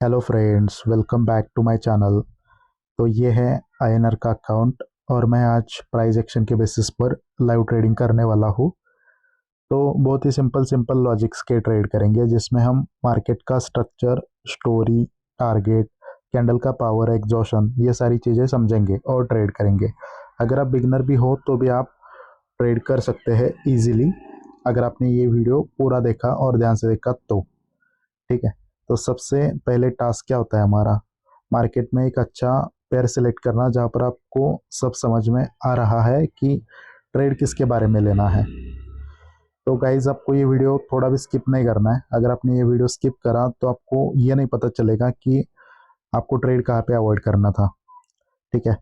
Hello friends, welcome back to my channel. तो ये है आईएनआर का अकाउंट और मैं आज प्राइस एक्शन के बेसिस पर लाइव ट्रेडिंग करने वाला हूँ। तो बहुत ही सिंपल सिंपल लॉजिक्स के ट्रेड करेंगे जिसमें हम मार्केट का स्ट्रक्चर, स्टोरी, टारगेट, कैंडल का पावर, एग्जॉशन, ये सारी चीज़ें समझेंगे और ट्रेड करेंगे। अगर आप बिगनर भी हो तो भी आप ट्रेड कर सकते हैं ईजिली, अगर आपने ये वीडियो पूरा देखा और ध्यान से देखा तो। ठीक है। तो सबसे पहले टास्क क्या होता है हमारा, मार्केट में एक अच्छा पेयर सेलेक्ट करना जहाँ पर आपको सब समझ में आ रहा है कि ट्रेड किसके बारे में लेना है। तो गाइज आपको ये वीडियो थोड़ा भी स्किप नहीं करना है। अगर आपने ये वीडियो स्किप करा तो आपको ये नहीं पता चलेगा कि आपको ट्रेड कहाँ पे अवॉइड करना था। ठीक है।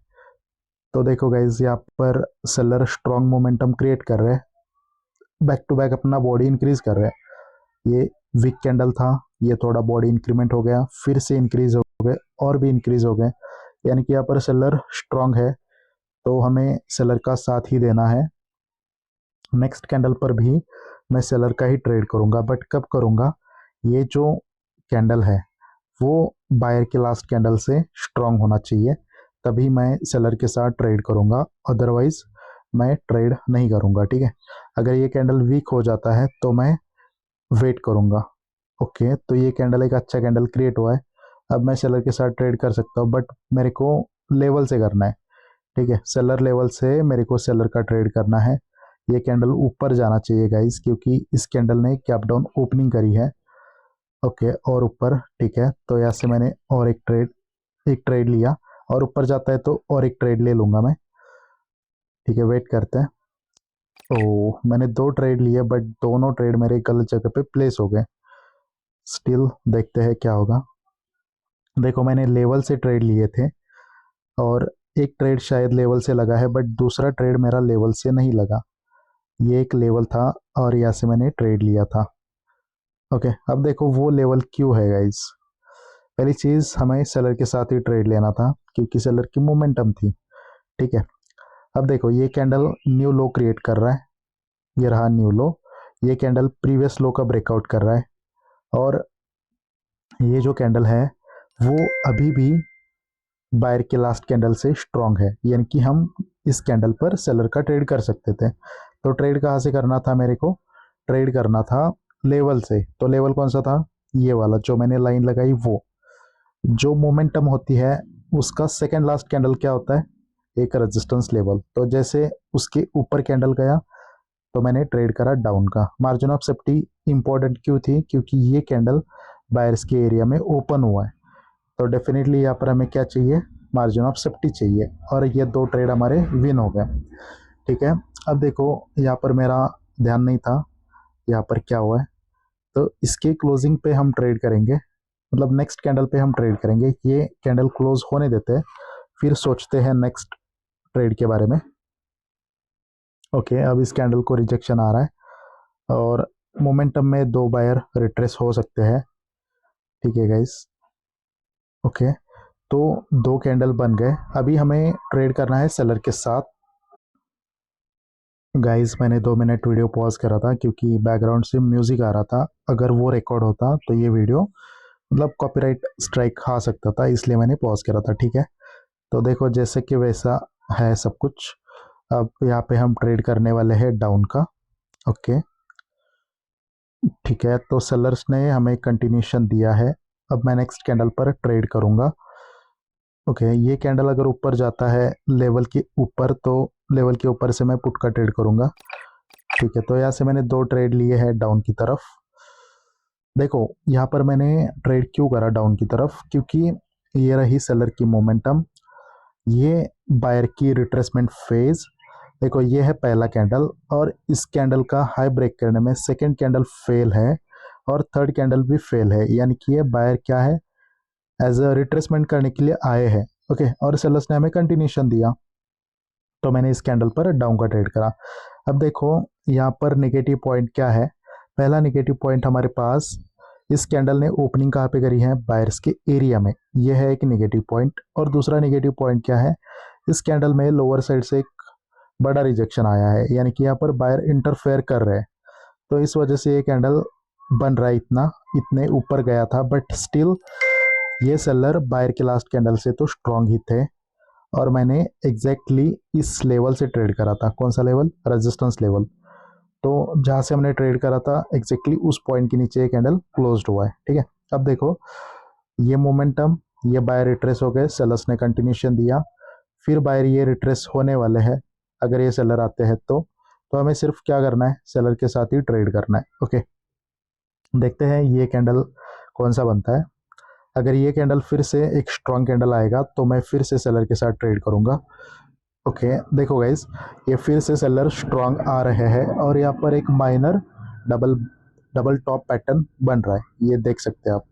तो देखो गाइज, यहाँ पर सेलर स्ट्रॉन्ग मोमेंटम क्रिएट कर रहे हैं, बैक टू बैक अपना बॉडी इंक्रीज कर रहे हैं। ये वीक कैंडल था, ये थोड़ा बॉडी इंक्रीमेंट हो गया, फिर से इंक्रीज हो गए और भी इंक्रीज हो गए, यानी कि यहाँ पर सेलर स्ट्रांग है। तो हमें सेलर का साथ ही देना है। नेक्स्ट कैंडल पर भी मैं सेलर का ही ट्रेड करूंगा, बट कब करूंगा, ये जो कैंडल है वो बायर के लास्ट कैंडल से स्ट्रांग होना चाहिए, तभी मैं सेलर के साथ ट्रेड करूंगा, अदरवाइज मैं ट्रेड नहीं करूंगा। ठीक है। अगर ये कैंडल वीक हो जाता है तो मैं वेट करूंगा। ओके, तो ये कैंडल एक अच्छा कैंडल क्रिएट हुआ है। अब मैं सेलर के साथ ट्रेड कर सकता हूँ, बट मेरे को लेवल से करना है। ठीक है, सेलर लेवल से मेरे को सेलर का ट्रेड करना है। ये कैंडल ऊपर जाना चाहिए गाइस, क्योंकि इस कैंडल ने कैप डाउन ओपनिंग करी है। ओके, और ऊपर। ठीक है, तो यहाँ से मैंने और एक ट्रेड लिया, और ऊपर जाता है तो और एक ट्रेड ले लूंगा मैं। ठीक है, वेट करते हैं। ओ, मैंने दो ट्रेड लिए, बट दोनों ट्रेड मेरे गलत जगह पे प्लेस हो गए। स्टिल देखते हैं क्या होगा। देखो, मैंने लेवल से ट्रेड लिए थे और एक ट्रेड शायद लेवल से लगा है, बट दूसरा ट्रेड मेरा लेवल से नहीं लगा। ये एक लेवल था और यहाँ से मैंने ट्रेड लिया था। ओके, अब देखो वो लेवल क्यों है गाइज। पहली चीज़, हमें सेलर के साथ ही ट्रेड लेना था क्योंकि सेलर की मोमेंटम थी। ठीक है। अब देखो, ये कैंडल न्यू लो क्रिएट कर रहा है, ये रहा न्यू लो। ये कैंडल प्रीवियस लो का ब्रेकआउट कर रहा है, और ये जो कैंडल है वो अभी भी बायर के लास्ट कैंडल से स्ट्रांग है, यानी कि हम इस कैंडल पर सेलर का ट्रेड कर सकते थे। तो ट्रेड कहाँ से करना था, मेरे को ट्रेड करना था लेवल से। तो लेवल कौन सा था, ये वाला जो मैंने लाइन लगाई वो। जो मोमेंटम होती है उसका सेकेंड लास्ट कैंडल क्या होता है, एक रेजिस्टेंस लेवल। तो जैसे उसके ऊपर कैंडल गया तो मैंने ट्रेड करा डाउन का। मार्जिन ऑफ सेफ्टी इंपॉर्टेंट क्यों थी, क्योंकि ये कैंडल बायर्स के एरिया में ओपन हुआ है। तो डेफिनेटली यहाँ पर हमें क्या चाहिए, मार्जिन ऑफ सेफ्टी चाहिए, और ये दो ट्रेड हमारे विन हो गए। ठीक है। अब देखो, यहाँ पर मेरा ध्यान नहीं था यहाँ पर क्या हुआ है, तो इसके क्लोजिंग पे हम ट्रेड करेंगे, मतलब नेक्स्ट कैंडल पे हम ट्रेड करेंगे। ये कैंडल क्लोज होने देते हैं, फिर सोचते हैं नेक्स्ट ट्रेड के बारे में। ओके, अब इस कैंडल को रिजेक्शन आ रहा है और मोमेंटम में दो बायर रिट्रेस हो सकते हैं। ठीक है गाइस। ओके, तो दो कैंडल बन गए। अभी हमें ट्रेड करना है सेलर के साथ। गाइस, मैंने 2 मिनट वीडियो पॉज करा था क्योंकि बैकग्राउंड से म्यूजिक आ रहा था। अगर वो रिकॉर्ड होता तो ये वीडियो मतलब कॉपीराइट स्ट्राइक खा सकता था, इसलिए मैंने पॉज करा था। ठीक है। तो देखो, जैसे कि वैसा है सब कुछ। अब यहाँ पे हम ट्रेड करने वाले हैं डाउन का। ओके, ठीक है। तो सेलर्स ने हमें कंटिन्यूशन दिया है। अब मैं नेक्स्ट कैंडल पर ट्रेड करूंगा। ओके, ये कैंडल अगर ऊपर जाता है लेवल के ऊपर, तो लेवल के ऊपर से मैं पुट का ट्रेड करूंगा। ठीक है, तो यहाँ से मैंने दो ट्रेड लिए हैं डाउन की तरफ। देखो, यहाँ पर मैंने ट्रेड क्यों करा डाउन की तरफ, क्योंकि ये रही सेलर की मोमेंटम, ये बायर की रिट्रेसमेंट फेज। देखो, ये है पहला कैंडल, और इस कैंडल का हाई ब्रेक करने में सेकेंड कैंडल फेल है और थर्ड कैंडल भी फेल है, यानी कि ये बायर क्या है, एज अ रिट्रेसमेंट करने के लिए आए हैं। ओके, और सेलर्स ने हमें कंटिन्यूशन दिया, तो मैंने इस कैंडल पर डाउन का ट्रेड करा। अब देखो, यहाँ पर नेगेटिव पॉइंट क्या है। पहला नेगेटिव पॉइंट हमारे पास, इस कैंडल ने ओपनिंग कहाँ पे करी है, बायर्स के एरिया में, यह है एक नेगेटिव पॉइंट। और दूसरा नेगेटिव पॉइंट क्या है, इस कैंडल में लोअर साइड से एक बड़ा रिजेक्शन आया है, यानी कि यहाँ पर बायर इंटरफेयर कर रहे हैं। तो इस वजह से ये कैंडल बन रहा है, इतना इतने ऊपर गया था, बट स्टिल ये सेलर बायर के लास्ट कैंडल से तो स्ट्रांग ही थे और मैंने एग्जैक्टली इस लेवल से ट्रेड करा था। कौन सा लेवल? Resistance level. तो जहाँ से हमने ट्रेड करा था एग्जैक्टली उस पॉइंट के नीचे ये कैंडल क्लोज्ड हुआ है। ठीक है, अब देखो ये मोमेंटम, ये बायर रिट्रेस हो गए, सेलर्स ने कंटिन्यूशन दिया, फिर बायर ये रिट्रेस होने वाले हैं। अगर ये सेलर आते हैं तो हमें सिर्फ क्या करना है, सेलर के साथ ही ट्रेड करना है। ओके, देखते हैं ये कैंडल कौन सा बनता है। अगर ये कैंडल फिर से एक स्ट्रॉन्ग कैंडल आएगा तो मैं फिर से सेलर के साथ ट्रेड करूंगा। ओके, देखो गाइज, ये फिर से सेलर स्ट्रॉन्ग आ रहे हैं और यहाँ पर एक minor double double top pattern बन रहा है, ये देख सकते हैं आप।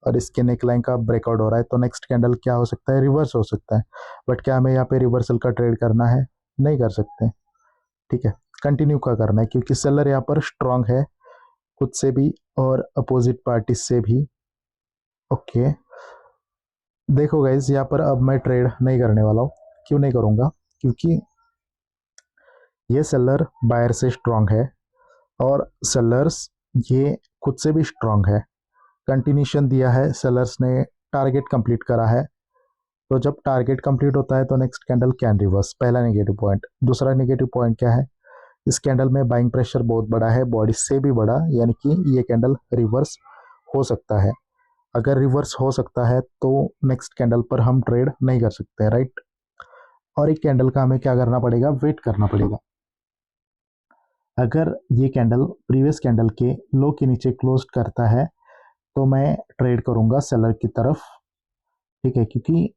और इसके नेकलाइन का ब्रेकआउट हो रहा है, तो नेक्स्ट कैंडल क्या हो सकता है? रिवर्स हो सकता है। बट क्या हमें यहाँ पे रिवर्सल का ट्रेड करना है? नहीं कर सकते। ठीक है, कंटिन्यू का करना है क्योंकि सेलर यहाँ पर स्ट्रांग है, खुद से भी और अपोजिट पार्टी से भी। ओके, देखो गाइज, यहाँ पर अब मैं ट्रेड नहीं करने वाला हूँ। क्यों नहीं करूँगा? क्योंकि ये सेलर बायर से स्ट्रांग है और सेलर्स ये खुद से भी स्ट्रांग है। कंटिन्यूशन दिया है, सेलर्स ने टारगेट कंप्लीट करा है। तो जब टारगेट कंप्लीट होता है तो नेक्स्ट कैंडल कैन रिवर्स, पहला नेगेटिव पॉइंट। दूसरा नेगेटिव पॉइंट क्या है? इस कैंडल में बाइंग प्रेशर बहुत बड़ा है, बॉडी से भी बड़ा, यानी कि ये कैंडल रिवर्स हो सकता है। अगर रिवर्स हो सकता है तो नेक्स्ट कैंडल पर हम ट्रेड नहीं कर सकते, राइट। और एक कैंडल का हमें क्या करना पड़ेगा? वेट करना पड़ेगा। अगर ये कैंडल प्रीवियस कैंडल के लो के नीचे क्लोज करता है तो मैं ट्रेड करूंगा सेलर की तरफ। ठीक है, क्योंकि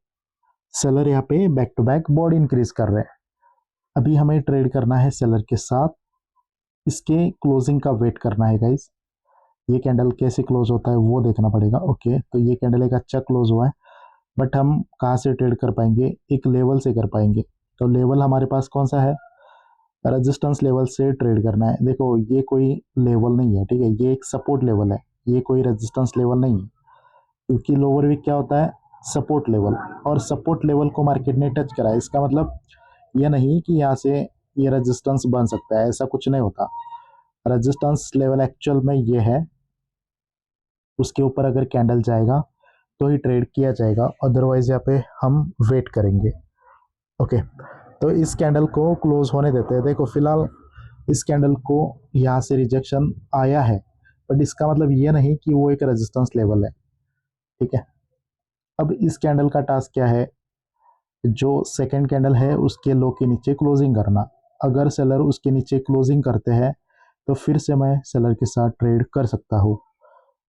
सेलर यहाँ पे back to back body increase कर रहे हैं। अभी हमें ट्रेड करना है सेलर के साथ, इसके क्लोजिंग का वेट करना है गाइस। ये कैंडल कैसे क्लोज होता है वो देखना पड़ेगा। ओके, तो ये कैंडल एक अच्छा क्लोज हुआ है, बट हम कहाँ से ट्रेड कर पाएंगे? एक लेवल से कर पाएंगे। तो लेवल हमारे पास कौन सा है? रेजिस्टेंस लेवल से ट्रेड करना है। देखो ये कोई लेवल नहीं है, ठीक है, ये एक सपोर्ट लेवल है, ये कोई रेजिस्टेंस लेवल नहीं है। क्योंकि लोअर वीक क्या होता है? Support level. और सपोर्ट लेवल को मार्केट ने टच करा है, इसका मतलब ये नहीं कि यहाँ से ये रेजिस्टेंस बन सकता है, ऐसा कुछ नहीं होता। रेजिस्टेंस लेवल एक्चुअल में ये है, उसके ऊपर अगर कैंडल जाएगा तो ही ट्रेड किया जाएगा, अदरवाइज यहाँ पे हम वेट करेंगे। ओके, तो इस कैंडल को क्लोज होने देते हैं। देखो फिलहाल इस कैंडल को यहाँ से रिजेक्शन आया है, बट इसका मतलब ये नहीं कि वो एक रेजिस्टेंस लेवल है। ठीक है, अब इस कैंडल का टास्क क्या है? जो सेकंड कैंडल है उसके लो के नीचे क्लोजिंग करना। अगर सेलर उसके नीचे क्लोजिंग करते हैं तो फिर से मैं सेलर के साथ ट्रेड कर सकता हूँ,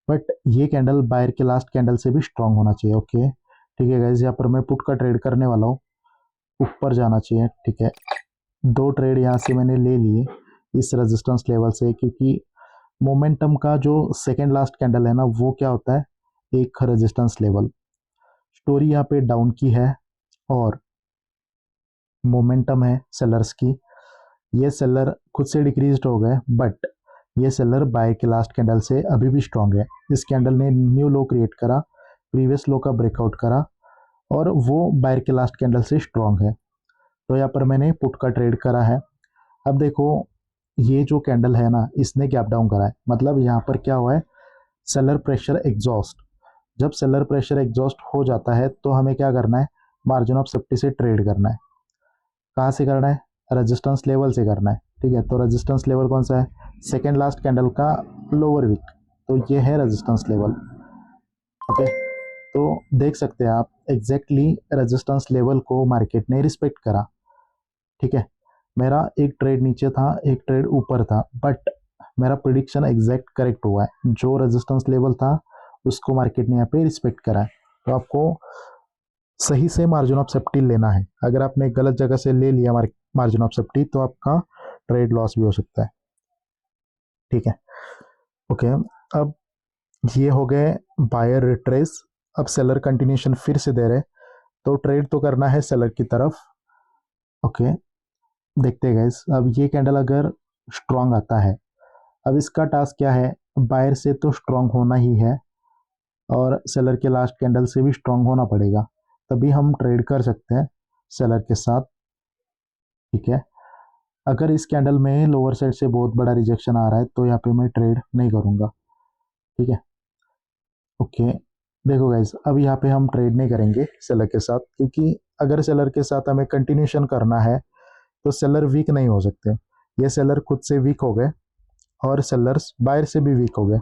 बट ये कैंडल बायर के लास्ट कैंडल से भी स्ट्रांग होना चाहिए। ओके, ठीक है गाइस, यहाँ पर मैं पुट का ट्रेड करने वाला हूँ, ऊपर जाना चाहिए। ठीक है, दो ट्रेड यहाँ से मैंने ले लिए इस रेजिस्टेंस लेवल से, क्योंकि मोमेंटम का जो सेकेंड लास्ट कैंडल है ना, वो क्या होता है? एक रेजिस्टेंस लेवल। स्टोरी यहाँ पे डाउन की है और मोमेंटम है सेलर्स की। ये सेलर खुद से डिक्रीज हो गए, बट ये सेलर बाय के लास्ट कैंडल से अभी भी स्ट्रांग है। इस कैंडल ने न्यू लो क्रिएट करा, प्रीवियस लो का ब्रेकआउट करा और वो बायर के लास्ट कैंडल से स्ट्रांग है। तो यहाँ पर मैंने पुट का ट्रेड करा है। अब देखो ये जो कैंडल है ना, इसने गैप डाउन करा है, मतलब यहाँ पर क्या हुआ है? Seller pressure exhaust. जब सेलर प्रेशर एग्जॉस्ट हो जाता है तो हमें क्या करना है? मार्जिन ऑफ सेफ्टी से ट्रेड करना है। कहाँ से करना है? रेजिस्टेंस लेवल से करना है। ठीक है, तो रेजिस्टेंस लेवल कौन सा है? सेकेंड लास्ट कैंडल का लोअर वीक, तो ये है रेजिस्टेंस लेवल। ओके, तो देख सकते हैं आप एग्जैक्टली रेजिस्टेंस लेवल को मार्केट ने रिस्पेक्ट करा। ठीक है, मेरा एक ट्रेड नीचे था, एक ट्रेड ऊपर था, बट मेरा प्रिडिक्शन एग्जैक्ट करेक्ट हुआ है। जो रेजिस्टेंस लेवल था उसको मार्केट ने यहाँ पे रिस्पेक्ट करा है। तो आपको सही से मार्जिन ऑफ सेफ्टी लेना है। अगर आपने गलत जगह से ले लिया मार्जिन ऑफ सेफ्टी तो आपका ट्रेड लॉस भी हो सकता है। ठीक है, ओके, अब ये हो गए बायर रिट्रेस। अब सेलर कंटिन्यूशन फिर से दे रहे, तो ट्रेड तो करना है सेलर की तरफ। ओके, देखते हैं गाइस, अब ये कैंडल अगर स्ट्रांग आता है, अब इसका टास्क क्या है? बायर से तो स्ट्रांग होना ही है और सेलर के लास्ट कैंडल से भी स्ट्रांग होना पड़ेगा, तभी हम ट्रेड कर सकते हैं सेलर के साथ। ठीक है, अगर इस कैंडल में लोअर साइड से बहुत बड़ा रिजेक्शन आ रहा है तो यहाँ पे मैं ट्रेड नहीं करूँगा। ठीक है, ओके, देखो गाइस, अब यहाँ पे हम ट्रेड नहीं करेंगे सेलर के साथ, क्योंकि अगर सेलर के साथ हमें कंटिन्यूशन करना है तो सेलर वीक नहीं हो सकते। ये सेलर खुद से वीक हो गए और सेलर्स बायर से भी वीक हो गए,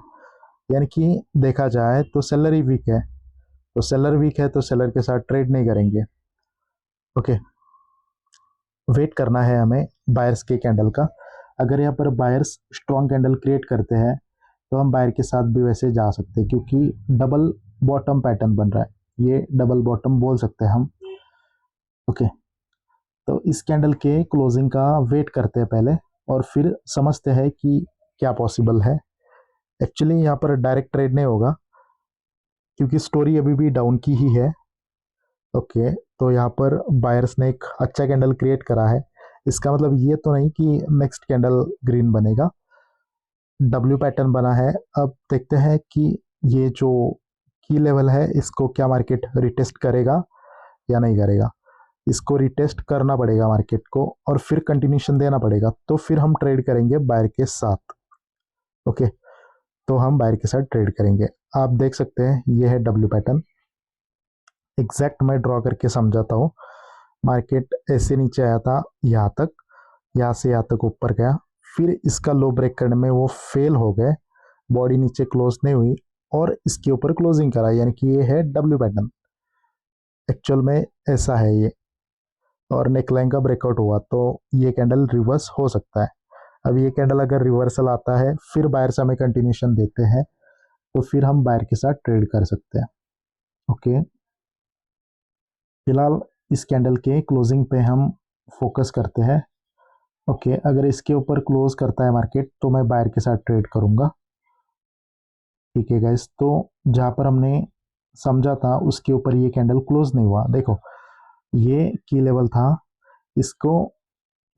यानी कि देखा जाए तो सेलर ही वीक है। तो सेलर वीक है तो सेलर के साथ ट्रेड नहीं करेंगे। ओके, वेट करना है हमें बायर्स के कैंडल का। अगर यहाँ पर बायर्स स्ट्रॉन्ग कैंडल क्रिएट करते हैं तो हम बायर के साथ भी वैसे जा सकते हैं, क्योंकि डबल बॉटम पैटर्न बन रहा है, ये डबल बॉटम बोल सकते हैं हम। ओके, तो इस कैंडल के क्लोजिंग का वेट करते हैं पहले और फिर समझते हैं कि क्या पॉसिबल है। एक्चुअली यहाँ पर डायरेक्ट ट्रेड नहीं होगा, क्योंकि स्टोरी अभी भी डाउन की ही है। ओके, तो यहाँ पर बायर्स ने एक अच्छा कैंडल क्रिएट करा है। इसका मतलब ये तो नहीं कि नेक्स्ट कैंडल ग्रीन बनेगा। डब्ल्यू पैटर्न बना है। अब देखते हैं कि ये जो की लेवल है इसको क्या मार्केट रिटेस्ट करेगा या नहीं करेगा। इसको रिटेस्ट करना पड़ेगा मार्केट को और फिर कंटिन्यूशन देना पड़ेगा, तो फिर हम ट्रेड करेंगे बायर के साथ। ओके, तो हम बायर के साथ ट्रेड करेंगे। आप देख सकते हैं ये है डब्ल्यू पैटर्न। एग्जैक्ट मैं ड्रॉ करके समझाता हूँ। मार्केट ऐसे नीचे आया था यहाँ तक, यहाँ से यहाँ तक ऊपर गया, फिर इसका लो ब्रेक करने में वो फेल हो गए, बॉडी नीचे क्लोज नहीं हुई और इसके ऊपर क्लोजिंग करा, यानी कि ये है डब्ल्यू पैटर्न। एक्चुअल में ऐसा है ये, और नेकलाइन का ब्रेकआउट हुआ तो ये कैंडल रिवर्स हो सकता है। अब ये कैंडल अगर रिवर्सल आता है फिर बायर्स हमें कंटिन्यूशन देते हैं तो फिर हम बायर के साथ ट्रेड कर सकते हैं। ओके, फिलहाल इस कैंडल के क्लोजिंग पे हम फोकस करते हैं। ओके, अगर इसके ऊपर क्लोज करता है मार्केट तो मैं बायर के साथ ट्रेड करूंगा। ठीक है गाइस, तो जहाँ पर हमने समझा था उसके ऊपर ये कैंडल क्लोज नहीं हुआ। देखो, ये की लेवल था, इसको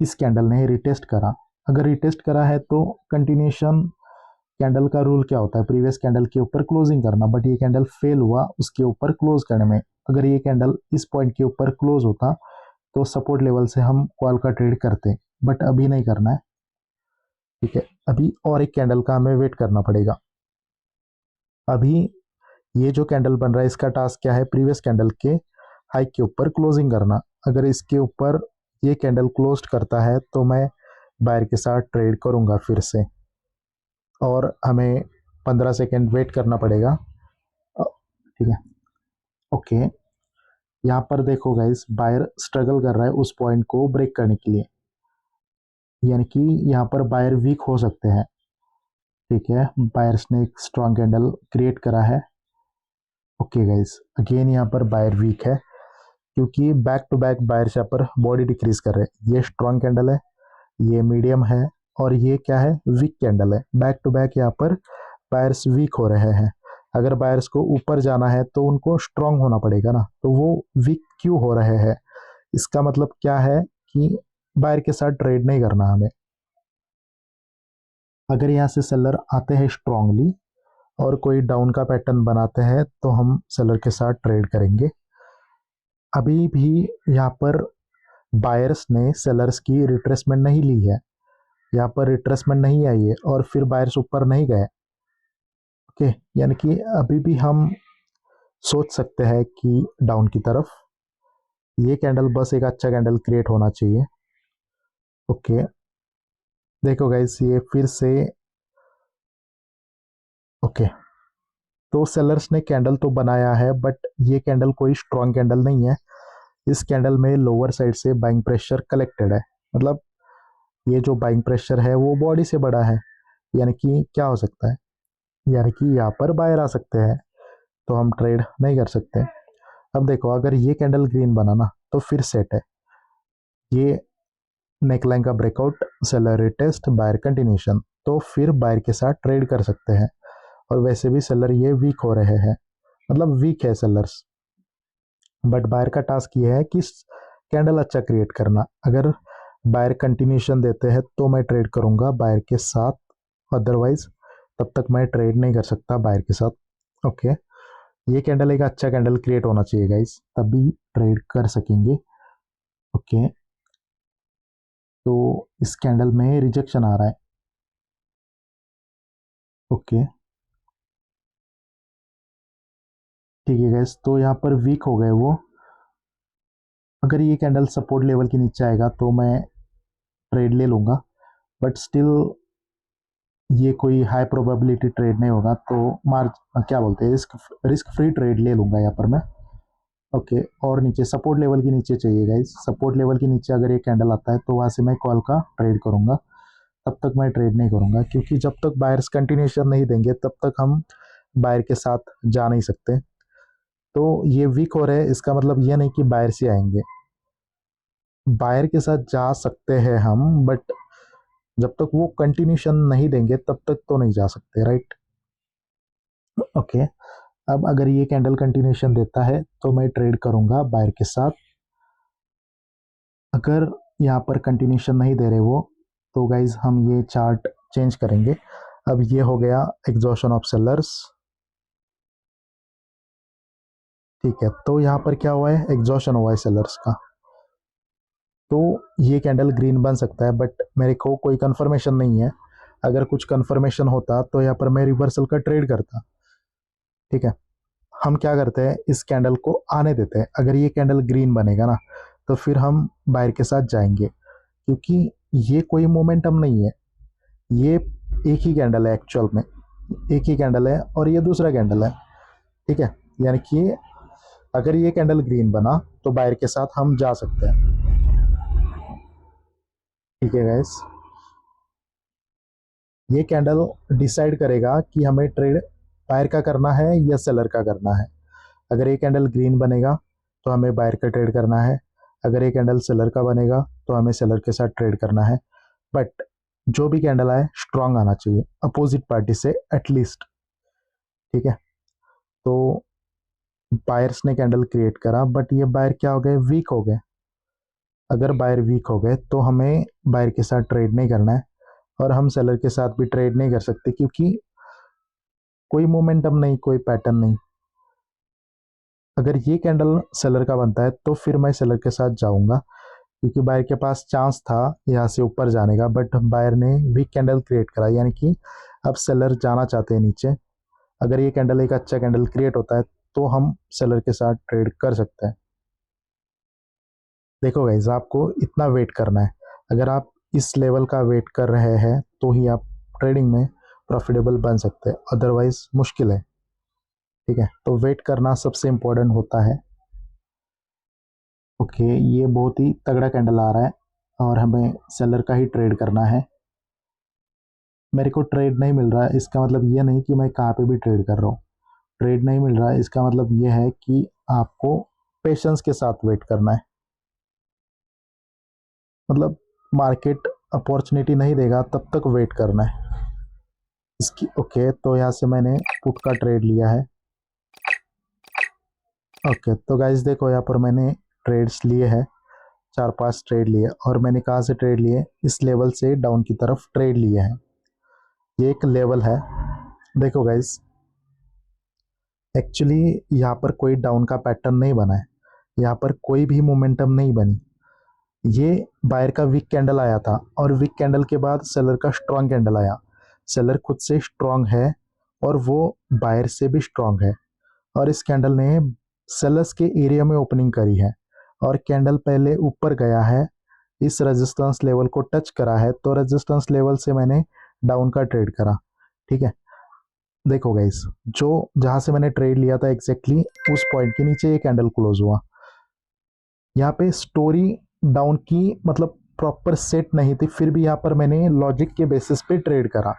इस कैंडल ने रिटेस्ट करा। अगर रिटेस्ट करा है तो कंटिन्यूशन कैंडल का रूल क्या होता है, प्रीवियस कैंडल के ऊपर क्लोजिंग करना, बट ये कैंडल फेल हुआ उसके ऊपर क्लोज करने में। अगर ये कैंडल इस पॉइंट के ऊपर क्लोज होता तो सपोर्ट लेवल से हम कॉल का ट्रेड करते, बट अभी नहीं करना है। ठीक है, अभी और एक कैंडल का हमें वेट करना पड़ेगा। अभी ये जो कैंडल बन रहा है इसका टास्क क्या है, प्रीवियस कैंडल के हाई के ऊपर क्लोजिंग करना। अगर इसके ऊपर ये कैंडल क्लोज करता है तो मैं बायर के साथ ट्रेड करूंगा फिर से, और हमें 15 सेकेंड वेट करना पड़ेगा। ठीक है, ओके, यहाँ पर देखो गाइस, बायर स्ट्रगल कर रहा है उस पॉइंट को ब्रेक करने के लिए, यानी कि यहाँ पर बायर वीक हो सकते हैं। ठीक है, बायर्स ने एक स्ट्रॉन्ग कैंडल क्रिएट करा है। ओके गाइस, अगेन यहाँ पर बायर वीक है, क्योंकि बैक टू बैक बायर्स यहाँ पर बॉडी डिक्रीज कर रहे हैं। ये स्ट्रॉन्ग कैंडल है, ये मीडियम है और ये क्या है, वीक कैंडल है। बैक टू बैक यहाँ पर बायर्स वीक हो रहे हैं। अगर बायर्स को ऊपर जाना है तो उनको स्ट्रांग होना पड़ेगा ना, तो वो वीक क्यों हो रहे हैं, इसका मतलब क्या है कि बायर के साथ ट्रेड नहीं करना हमें। अगर यहाँ से सेलर आते हैं स्ट्रांगली और कोई डाउन का पैटर्न बनाते हैं तो हम सेलर के साथ ट्रेड करेंगे। अभी भी यहाँ पर बायर्स ने सेलर्स की रिट्रेसमेंट नहीं ली है, यहाँ पर रिट्रेसमेंट नहीं आई है और फिर बायर्स ऊपर नहीं गए। ओके, यानी कि अभी भी हम सोच सकते हैं कि डाउन की तरफ ये कैंडल, बस एक अच्छा कैंडल क्रिएट होना चाहिए। ओके, देखो गाइस, ये फिर से ओके, तो सेलर्स ने कैंडल तो बनाया है बट ये कैंडल कोई स्ट्रॉन्ग कैंडल नहीं है। इस कैंडल में लोअर साइड से बाइंग प्रेशर कलेक्टेड है, मतलब ये जो बाइंग प्रेशर है वो बॉडी से बड़ा है, यानी कि क्या हो सकता है, यानी कि यहाँ पर बायर आ सकते हैं, तो हम ट्रेड नहीं कर सकते। अब देखो, अगर ये कैंडल ग्रीन बना ना तो फिर सेट है। ये नेकलाइन का breakout, seller retest, buyer continuation, तो फिर बायर के साथ ट्रेड कर सकते हैं। और वैसे भी सेलर ये वीक हो रहे हैं, मतलब वीक है सेलर्स, बट बायर का टास्क ये है कि कैंडल अच्छा क्रिएट करना। अगर बायर कंटिन्यूशन देते हैं तो मैं ट्रेड करूंगा बायर के साथ, अदरवाइज तब तक मैं ट्रेड नहीं कर सकता बायर के साथ। ओके, ये कैंडल एक अच्छा कैंडल क्रिएट होना चाहिए गाइस, तभी ट्रेड कर सकेंगे। ओके, तो इस कैंडल में रिजेक्शन आ रहा है। ओके, ठीक है गैस, तो यहाँ पर वीक हो गए वो। अगर ये कैंडल सपोर्ट लेवल के नीचे आएगा तो मैं ट्रेड ले लूँगा, बट स्टिल ये कोई हाई प्रोबेबिलिटी ट्रेड नहीं होगा, तो क्या बोलते हैं, रिस्क फ्री ट्रेड ले लूँगा यहाँ पर मैं। ओके, और नीचे सपोर्ट लेवल के नीचे चाहिए गाइस, सपोर्ट लेवल के नीचे अगर ये कैंडल आता है तो वहाँ से मैं कॉल का ट्रेड करूँगा। तब तक मैं ट्रेड नहीं करूँगा, क्योंकि जब तक बायर्स कंटिन्यूशन नहीं देंगे तब तक हम बायर के साथ जा नहीं सकते। तो ये वीक हो रहे हैं, इसका मतलब ये नहीं कि बायर से आएंगे, बायर के साथ जा सकते हैं हम, बट जब तक वो कंटिन्यूशन नहीं देंगे तब तक तो नहीं जा सकते, राइट। ओके, अब अगर ये कैंडल कंटिन्यूशन देता है तो मैं ट्रेड करूंगा बायर के साथ। अगर यहाँ पर कंटिन्यूशन नहीं दे रहे वो, तो गाइज हम ये चार्ट चेंज करेंगे। अब ये हो गया एग्जॉशन ऑफ सेलर्स, ठीक है। तो यहाँ पर क्या हुआ है, एग्जॉशन हुआ है सेलर्स का, तो ये कैंडल ग्रीन बन सकता है, बट मेरे को कोई कंफर्मेशन नहीं है। अगर कुछ कंफर्मेशन होता तो यहाँ पर मैं रिवर्सल का ट्रेड करता, ठीक है। हम क्या करते हैं, इस कैंडल को आने देते हैं। अगर ये कैंडल ग्रीन बनेगा ना, तो फिर हम बायर के साथ जाएंगे, क्योंकि ये कोई मोमेंटम नहीं है, ये एक ही कैंडल है एक्चुअल में, एक ही कैंडल है और ये दूसरा कैंडल है, ठीक है। यानी कि अगर ये कैंडल ग्रीन बना तो बायर के साथ हम जा सकते हैं, ठीक है गाइस। ये कैंडल डिसाइड करेगा कि हमें ट्रेड बायर का करना है या सेलर का करना है। अगर ये कैंडल ग्रीन बनेगा तो हमें बायर का ट्रेड करना है, अगर ये कैंडल सेलर का बनेगा तो हमें सेलर के साथ ट्रेड करना है। बट जो भी कैंडल आए स्ट्रांग आना चाहिए अपोजिट पार्टी से एटलीस्ट, ठीक है। तो बायर्स ने कैंडल क्रिएट करा, बट ये बायर क्या हो गए, वीक हो गए। अगर बायर वीक हो गए तो हमें बायर के साथ ट्रेड नहीं करना है, और हम सेलर के साथ भी ट्रेड नहीं कर सकते, क्योंकि कोई मोमेंटम नहीं, कोई पैटर्न नहीं। अगर ये कैंडल सेलर का बनता है तो फिर मैं सेलर के साथ जाऊंगा, क्योंकि बायर के पास चांस था यहाँ से ऊपर जाने का, बट बायर ने वीक कैंडल क्रिएट करा, यानी कि अब सेलर जाना चाहते हैं नीचे। अगर ये कैंडल एक अच्छा कैंडल क्रिएट होता है तो हम सेलर के साथ ट्रेड कर सकते हैं। देखो गाइज, आपको इतना वेट करना है। अगर आप इस लेवल का वेट कर रहे हैं तो ही आप ट्रेडिंग में प्रॉफिटेबल बन सकते हैं, अदरवाइज मुश्किल है, ठीक है। तो वेट करना सबसे इम्पोर्टेंट होता है। ओके, ये बहुत ही तगड़ा कैंडल आ रहा है और हमें सेलर का ही ट्रेड करना है। मेरे को ट्रेड नहीं मिल रहा है, इसका मतलब ये नहीं कि मैं कहाँ पे भी ट्रेड कर रहा हूँ। ट्रेड नहीं मिल रहा है, इसका मतलब ये है कि आपको पेशेंस के साथ वेट करना है। मतलब मार्केट अपॉर्चुनिटी नहीं देगा तब तक वेट करना है इसकी। ओके, तो यहाँ से मैंने पुट का ट्रेड लिया है। ओके, तो गाइस देखो, यहाँ पर मैंने ट्रेड्स लिए हैं, 4-5 ट्रेड लिए, और मैंने कहाँ से ट्रेड लिए, इस लेवल से डाउन की तरफ ट्रेड लिए हैं। ये एक लेवल है, देखो गाइस, एक्चुअली यहाँ पर कोई डाउन का पैटर्न नहीं बना है, यहाँ पर कोई भी मोमेंटम नहीं बनी। ये बायर का वीक कैंडल आया था, और वीक कैंडल के बाद सेलर का स्ट्रांग कैंडल आया। सेलर खुद से स्ट्रांग है और वो बायर से भी स्ट्रांग है, और इस कैंडल ने सेलर्स के एरिया में ओपनिंग करी है, और कैंडल पहले ऊपर गया है, इस रेजिस्टेंस लेवल को टच करा है, तो रेजिस्टेंस लेवल से मैंने डाउन का ट्रेड करा, ठीक है। देखो गाइस, जो जहां से मैंने ट्रेड लिया था एग्जैक्टली उस पॉइंट के नीचे ये कैंडल क्लोज हुआ। यहाँ पे स्टोरी डाउन की मतलब प्रॉपर सेट नहीं थी, फिर भी यहाँ पर मैंने लॉजिक के बेसिस पे ट्रेड करा,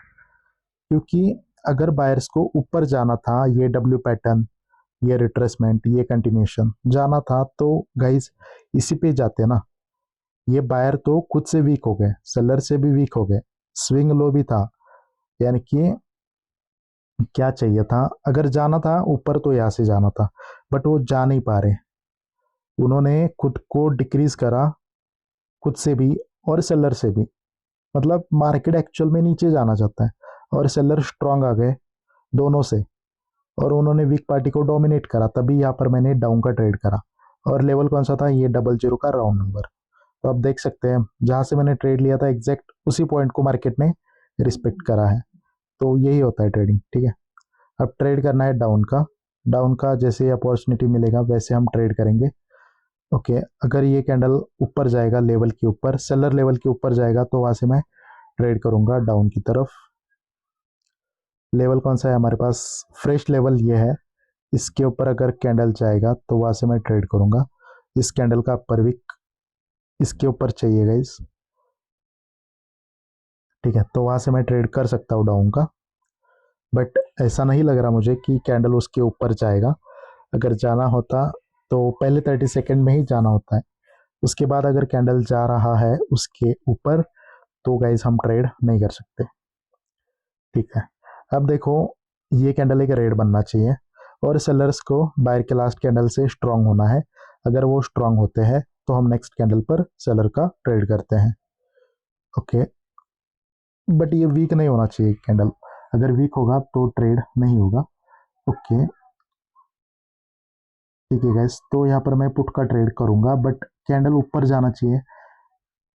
क्योंकि अगर बायर्स को ऊपर जाना था, ये डब्ल्यू पैटर्न, ये रिट्रेसमेंट, ये कंटिन्यूशन जाना था, तो गाइज इसी पे जाते ना। ये बायर तो खुद से वीक हो गए, सेलर से भी वीक हो गए, स्विंग लो भी था, यानी कि क्या चाहिए था, अगर जाना था ऊपर तो यहाँ से जाना था, बट वो जा नहीं पा रहे। उन्होंने खुद को डिक्रीज करा, खुद से भी और सेलर से भी। मतलब मार्केट एक्चुअल में नीचे जाना चाहता है, और सेलर स्ट्रांग आ गए दोनों से, और उन्होंने वीक पार्टी को डोमिनेट करा, तभी यहाँ पर मैंने डाउन का ट्रेड करा। और लेवल कौन सा था, ये 00 का राउंड नंबर। तो आप देख सकते हैं जहाँ से मैंने ट्रेड लिया था एग्जैक्ट उसी पॉइंट को मार्केट ने रिस्पेक्ट करा है। तो यही होता है ट्रेडिंग, ठीक है। अब ट्रेड करना है डाउन का, डाउन का जैसे ही अपॉर्चुनिटी मिलेगा वैसे हम ट्रेड करेंगे। ओके, अगर ये कैंडल ऊपर जाएगा लेवल के ऊपर, सेलर लेवल के ऊपर जाएगा, तो वहाँ से मैं ट्रेड करूँगा डाउन की तरफ। लेवल कौन सा है हमारे पास? फ्रेश लेवल ये है, इसके ऊपर अगर कैंडल जाएगा तो वहाँ से मैं ट्रेड करूँगा। इस कैंडल का अपर विक इसके ऊपर चाहिए गाइस, ठीक है, तो वहाँ से मैं ट्रेड कर सकता हूँ डाउन का। बट ऐसा नहीं लग रहा मुझे कि कैंडल उसके ऊपर जाएगा। अगर जाना होता तो पहले 30 सेकेंड में ही जाना होता है, उसके बाद अगर कैंडल जा रहा है उसके ऊपर तो गाइस हम ट्रेड नहीं कर सकते, ठीक है। अब देखो, ये कैंडल एक रेड बनना चाहिए और सेलर्स को बायर के लास्ट कैंडल से स्ट्रांग होना है। अगर वो स्ट्रांग होते हैं तो हम नेक्स्ट कैंडल पर सेलर का ट्रेड करते हैं। ओके, बट ये वीक नहीं होना चाहिए कैंडल, अगर वीक होगा तो ट्रेड नहीं होगा। ओके, ठीक है गैस, तो यहाँ पर मैं पुट का ट्रेड करूंगा, बट कैंडल ऊपर जाना चाहिए,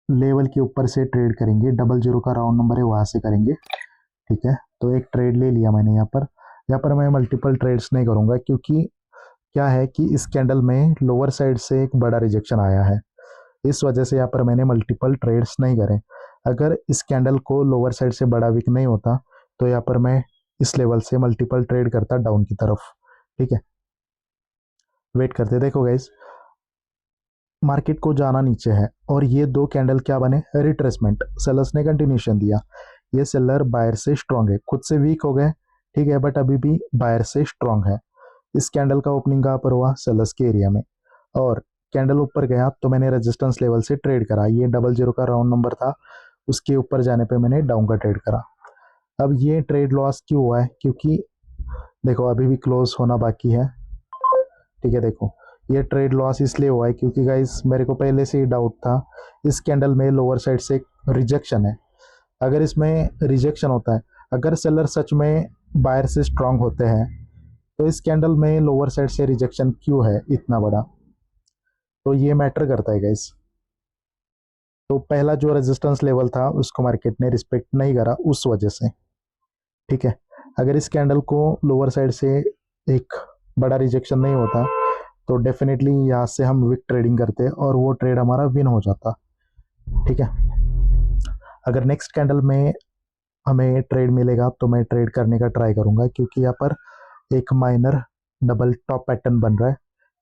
लेवल के ऊपर से ट्रेड करेंगे, 00 का राउंड नंबर है वहां से करेंगे, ठीक है। तो एक ट्रेड ले लिया मैंने यहाँ पर मैं मल्टीपल ट्रेड्स नहीं करूंगा, क्योंकि क्या है कि इस कैंडल में लोअर साइड से एक बड़ा रिजेक्शन आया है, इस वजह से यहाँ पर मैंने मल्टीपल ट्रेड्स नहीं करे। अगर इस कैंडल को लोअर साइड से बड़ा वीक नहीं होता तो यहाँ पर मैं इस लेवल से मल्टीपल ट्रेड करता डाउन की तरफ, ठीक है। वेट करते, देखो गाइस, मार्केट को जाना नीचे है और ये दो कैंडल क्या बने? रिट्रेसमेंट, सेलर्स ने कंटिन्यूशन दिया। ये सेलर बायर से स्ट्रांग है, खुद से वीक हो गए, ठीक है, बट अभी भी बायर से स्ट्रांग है। इस कैंडल का ओपनिंग कहाँ पर हुआ? सेलर्स के एरिया में, और कैंडल ऊपर गया तो मैंने रेजिस्टेंस लेवल से ट्रेड करा। ये 00 का राउंड नंबर था, उसके ऊपर जाने पे मैंने डाउन का ट्रेड करा। अब ये ट्रेड लॉस क्यों हुआ है? क्योंकि देखो अभी भी क्लोज होना बाकी है, ठीक है। देखो, ये ट्रेड लॉस इसलिए हुआ है क्योंकि गाइस मेरे को पहले से ही डाउट था, इस कैंडल में लोअर साइड से एक रिजेक्शन है। अगर इसमें रिजेक्शन होता है, अगर सेलर सच में बायर से स्ट्रांग होते हैं तो इस कैंडल में लोअर साइड से रिजेक्शन क्यों है इतना बड़ा? तो ये मैटर करता है गाइस। तो पहला जो रेजिस्टेंस लेवल था उसको मार्केट ने रिस्पेक्ट नहीं करा उस वजह से, ठीक है। अगर इस कैंडल को लोअर साइड से एक बड़ा रिजेक्शन नहीं होता तो डेफिनेटली यहाँ से हम विक ट्रेडिंग करते और वो ट्रेड हमारा विन हो जाता, ठीक है। अगर नेक्स्ट कैंडल में हमें ट्रेड मिलेगा तो मैं ट्रेड करने का ट्राई करूंगा, क्योंकि यहाँ पर एक माइनर डबल टॉप पैटर्न बन रहा है,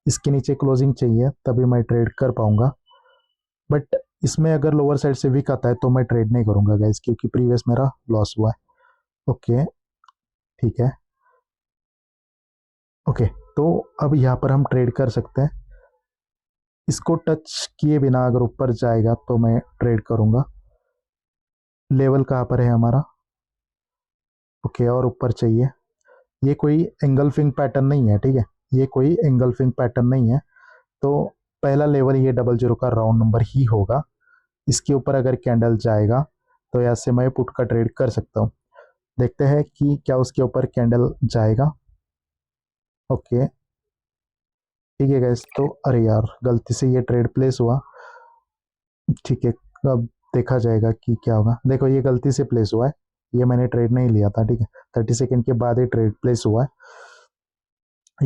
इसके नीचे क्लोजिंग चाहिए तभी मैं ट्रेड कर पाऊंगा। बट इसमें अगर लोअर साइड से वीक आता है तो मैं ट्रेड नहीं करूंगा गाइस, क्योंकि प्रीवियस मेरा लॉस हुआ है। ओके, ठीक है। ओके, तो अब यहाँ पर हम ट्रेड कर सकते हैं, इसको टच किए बिना अगर ऊपर जाएगा तो मैं ट्रेड करूंगा। लेवल कहाँ पर है हमारा? ओके, और ऊपर चाहिए। ये कोई एंगल्फिंग पैटर्न नहीं है, ठीक है, ये कोई एंगल्फिंग पैटर्न नहीं है। तो पहला लेवल ये 00 का राउंड नंबर ही होगा, इसके ऊपर अगर कैंडल जाएगा तो ऐसे मैं पुट का ट्रेड कर सकता हूँ। देखते हैं कि क्या उसके ऊपर कैंडल जाएगा। ओके, ठीक है गैस, तो अरे यार गलती से ये ट्रेड प्लेस हुआ, ठीक है। अब देखा जाएगा कि क्या होगा। देखो, ये गलती से प्लेस हुआ है, ये मैंने ट्रेड नहीं लिया था, ठीक है। 30 सेकेंड के बाद ही ट्रेड प्लेस हुआ है।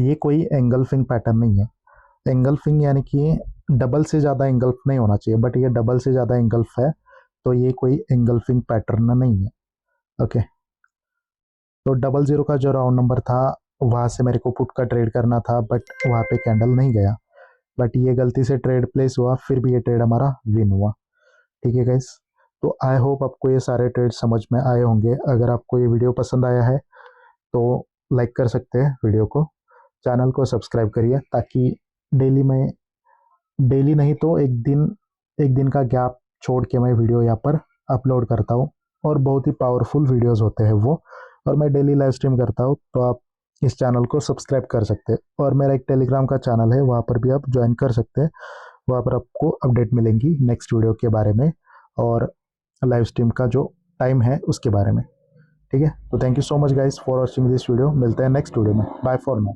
ये कोई एंगल्फिंग पैटर्न नहीं है। एंगल्फिंग यानी कि डबल से ज़्यादा एंगल्फ नहीं होना चाहिए, बट ये डबल से ज़्यादा एंगल्फ है, तो ये कोई एंगल्फिंग पैटर्न नहीं है। ओके, तो 00 का जो राउंड नंबर था वहाँ से मेरे को पुट का ट्रेड करना था, बट वहाँ पे कैंडल नहीं गया, बट ये गलती से ट्रेड प्लेस हुआ, फिर भी ये ट्रेड हमारा विन हुआ, ठीक है गाइस। तो आई होप आपको ये सारे ट्रेड समझ में आए होंगे। अगर आपको ये वीडियो पसंद आया है तो लाइक कर सकते हैं वीडियो को, चैनल को सब्सक्राइब करिए, ताकि डेली में, डेली नहीं तो एक दिन का गैप छोड़ के मैं वीडियो यहाँ पर अपलोड करता हूँ, और बहुत ही पावरफुल वीडियोस होते हैं वो, और मैं डेली लाइव स्ट्रीम करता हूँ, तो आप इस चैनल को सब्सक्राइब कर सकते हैं। और मेरा एक टेलीग्राम का चैनल है, वहाँ पर भी आप ज्वाइन कर सकते हैं, वहाँ पर आपको अपडेट मिलेंगी नेक्स्ट वीडियो के बारे में और लाइव स्ट्रीम का जो टाइम है उसके बारे में, ठीक है। तो thank you so much guys for watching this video, मिलते हैं नेक्स्ट वीडियो में, बाय फॉर नाउ।